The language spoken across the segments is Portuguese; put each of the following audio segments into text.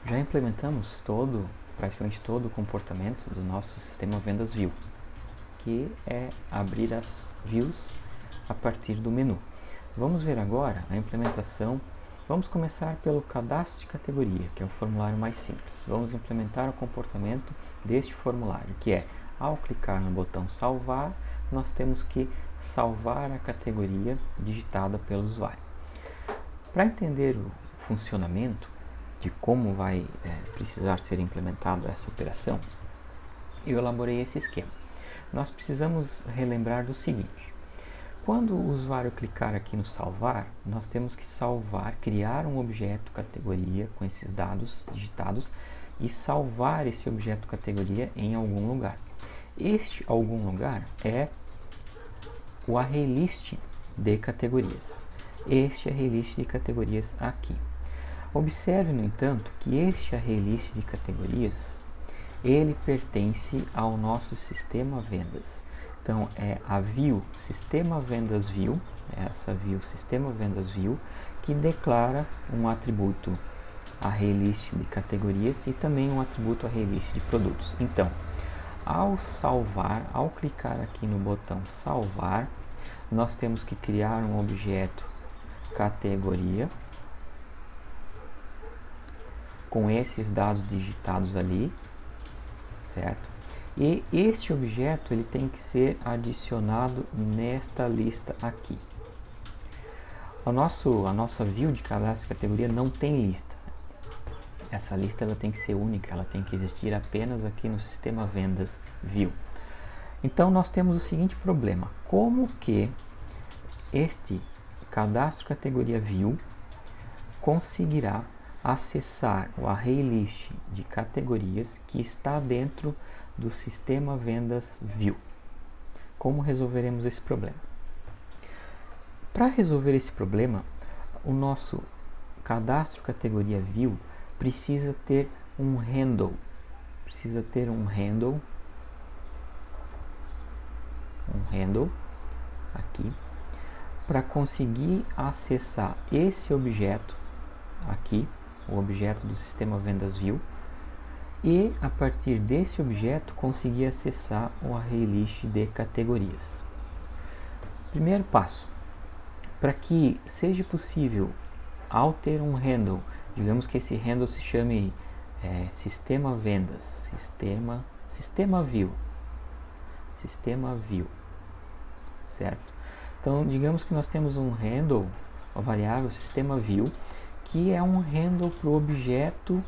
Já implementamos praticamente todo o comportamento do nosso sistema Vendas View, que é abrir as views a partir do menu. Vamos ver agora a implementação. Vamos começar pelo cadastro de categoria, que é o formulário mais simples. Vamos implementar o comportamento deste formulário, que é, ao clicar no botão salvar, nós temos que salvar a categoria digitada pelo usuário. Para entender o funcionamento de como vai precisar ser implementada essa operação, eu elaborei esse esquema. Nós precisamos relembrar do seguinte: quando o usuário clicar aqui no salvar, nós temos que criar um objeto categoria com esses dados digitados e salvar esse objeto categoria em algum lugar. Este algum lugar é o ArrayList de categorias. Este ArrayList de categorias aqui. Observe, no entanto, que este ArrayList de categorias, ele pertence ao nosso sistema vendas. Então, é a view sistema vendas view, essa view sistema vendas view, que declara um atributo ArrayList de categorias e também um atributo ArrayList de produtos. Então, ao salvar, ao clicar aqui no botão salvar, nós temos que criar um objeto categoria com esses dados digitados ali, certo? E este objeto ele tem que ser adicionado nesta lista aqui. A nossa view de cadastro de categoria não tem lista. Essa lista ela tem que ser única, ela tem que existir apenas aqui no sistema vendas view. Então nós temos o seguinte problema: como que este cadastro categoria view conseguirá acessar o ArrayList de categorias que está dentro do sistema vendas view? Como resolveremos esse problema? Para resolver esse problema, o nosso cadastro categoria view precisa ter um handle. Precisa ter um handle aqui para conseguir acessar esse objeto aqui, o objeto do sistema vendas view, e a partir desse objeto conseguir acessar o ArrayList de categorias. Primeiro passo: para que seja possível, ao ter um handle, digamos que esse handle se chame sistema vendas, sistema view, certo? Então, digamos que nós temos um handle, uma variável sistema view, que é um handle para o objeto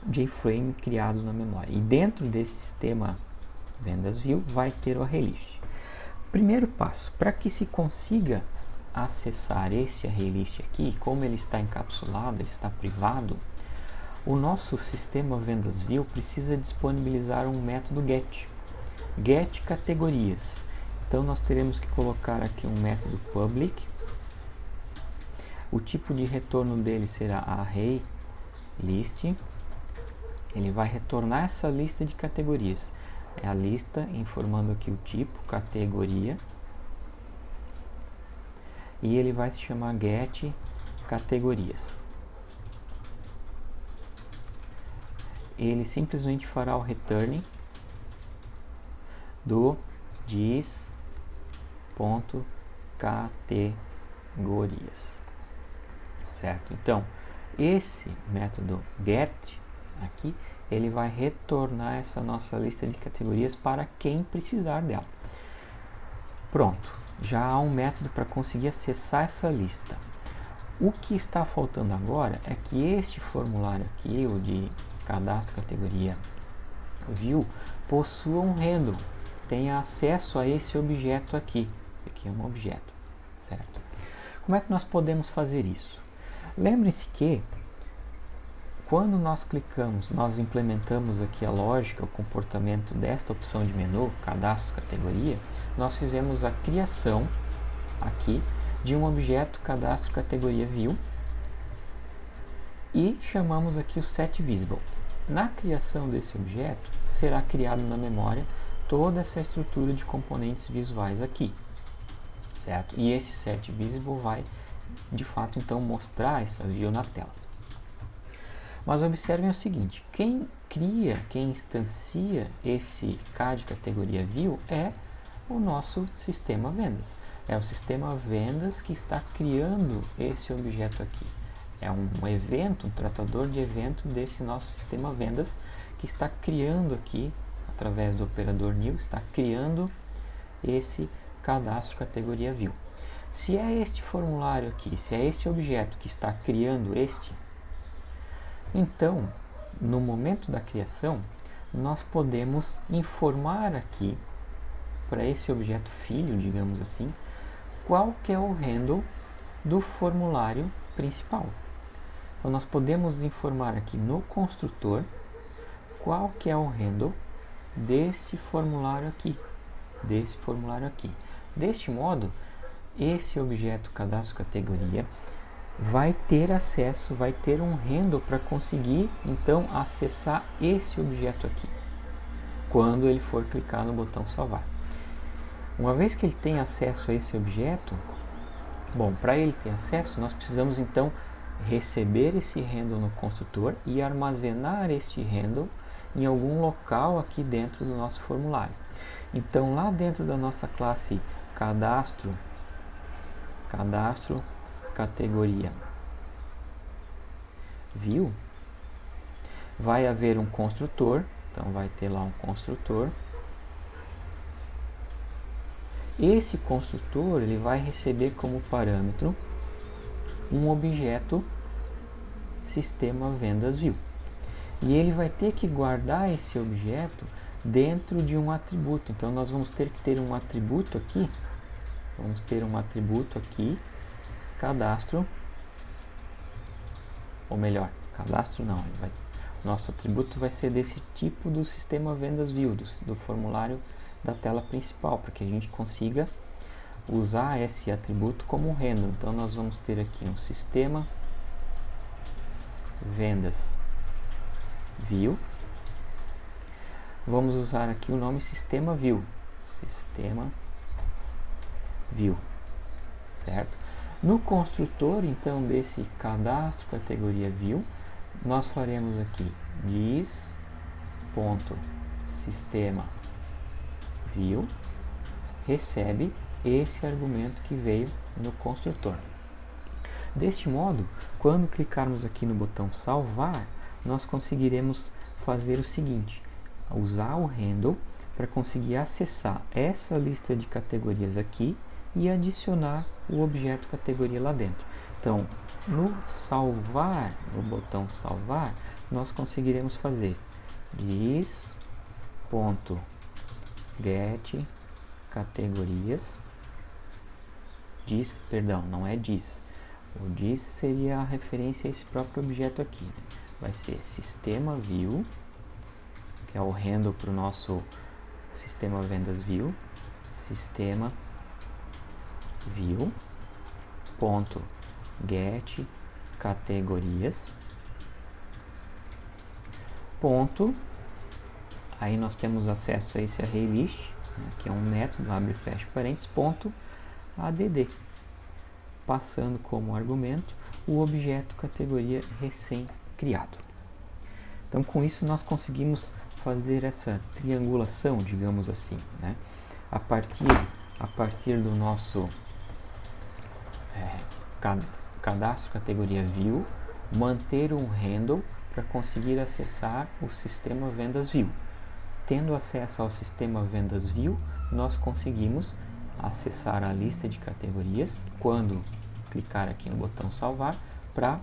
JFrame criado na memória. E dentro desse sistema vendas view vai ter o ArrayList. Primeiro passo: para que se consiga acessar esse ArrayList aqui, como ele está encapsulado, ele está privado, o nosso sistema vendas view precisa disponibilizar um método get categorias. Então nós teremos que colocar aqui um método public. O tipo de retorno dele será ArrayList. Ele vai retornar essa lista de categorias. É a lista informando aqui o tipo, categoria. E ele vai se chamar get categorias. Ele simplesmente fará o return do dis.categorias, certo? Então, esse método get aqui, ele vai retornar essa nossa lista de categorias para quem precisar dela. Pronto, já há um método para conseguir acessar essa lista. O que está faltando agora é que este formulário aqui, o de cadastro categoria view, possua um handle, tenha acesso a esse objeto aqui. Esse aqui é um objeto, certo? Como é que nós podemos fazer isso? Lembre-se que quando nós clicamos, nós implementamos aqui a lógica, o comportamento desta opção de menu, cadastro categoria, nós fizemos a criação aqui de um objeto cadastro categoria view e chamamos aqui o setVisible. Na criação desse objeto, será criado na memória toda essa estrutura de componentes visuais aqui, certo? E esse setVisible vai, de fato, então mostrar essa view na tela. Mas observem o seguinte, quem cria, quem instancia esse K de categoria View é o nosso sistema vendas. É o sistema vendas que está criando esse objeto aqui. É um evento, um tratador de evento desse nosso sistema vendas que está criando aqui, através do operador new, está criando esse cadastro categoria View. Se é este formulário aqui, se é esse objeto que está criando este, então, no momento da criação, nós podemos informar aqui, para esse objeto filho, digamos assim, qual que é o handle do formulário principal. Então, nós podemos informar aqui no construtor qual que é o handle desse formulário aqui. Deste modo, esse objeto cadastro categoria vai ter acesso, vai ter um handle para conseguir então acessar esse objeto aqui, quando ele for clicar no botão salvar. Uma vez que ele tem acesso a esse objeto, bom, para ele ter acesso, nós precisamos então receber esse handle no construtor e armazenar este handle em algum local aqui dentro do nosso formulário. Então, lá dentro da nossa classe cadastro categoria View, vai haver um construtor, então vai ter lá um construtor. Esse construtor ele vai receber como parâmetro um objeto sistema vendas View. E ele vai ter que guardar esse objeto dentro de um atributo. Então nós vamos ter que ter um atributo aqui. Vamos ter um atributo aqui, cadastro, ou melhor, cadastro não, nosso atributo vai ser desse tipo do sistema vendas View, do formulário da tela principal, para que a gente consiga usar esse atributo como um handle. Então nós vamos ter aqui um sistema vendas View, vamos usar aqui o nome sistema View, certo? No construtor, então, desse cadastro categoria View, nós faremos aqui diz.sistema View recebe esse argumento que veio no construtor. Deste modo, quando clicarmos aqui no botão salvar, nós conseguiremos fazer o seguinte: usar o handle para conseguir acessar essa lista de categorias aqui e adicionar o objeto categoria lá dentro. Então, no salvar, no botão salvar, nós conseguiremos fazer diz.get categorias, perdão, não é diz. O diz seria a referência a esse próprio objeto aqui, né? Vai ser sistema View, que é o handle para o nosso sistema vendas View, sistema View ponto get categorias ponto, aí nós temos acesso a esse array list, né, que é um método, abre e fecha parênteses, ponto add, passando como argumento o objeto categoria recém-criado. Então, com isso nós conseguimos fazer essa triangulação, digamos assim, né? A partir do nosso cadastro categoria View, manter um handle para conseguir acessar o sistema vendas View. Tendo acesso ao sistema vendas View, nós conseguimos acessar a lista de categorias quando clicar aqui no botão salvar, para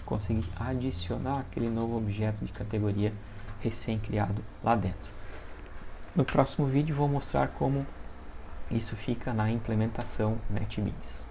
conseguir adicionar aquele novo objeto de categoria recém-criado lá dentro. No próximo vídeo vou mostrar como isso fica na implementação NetBeans.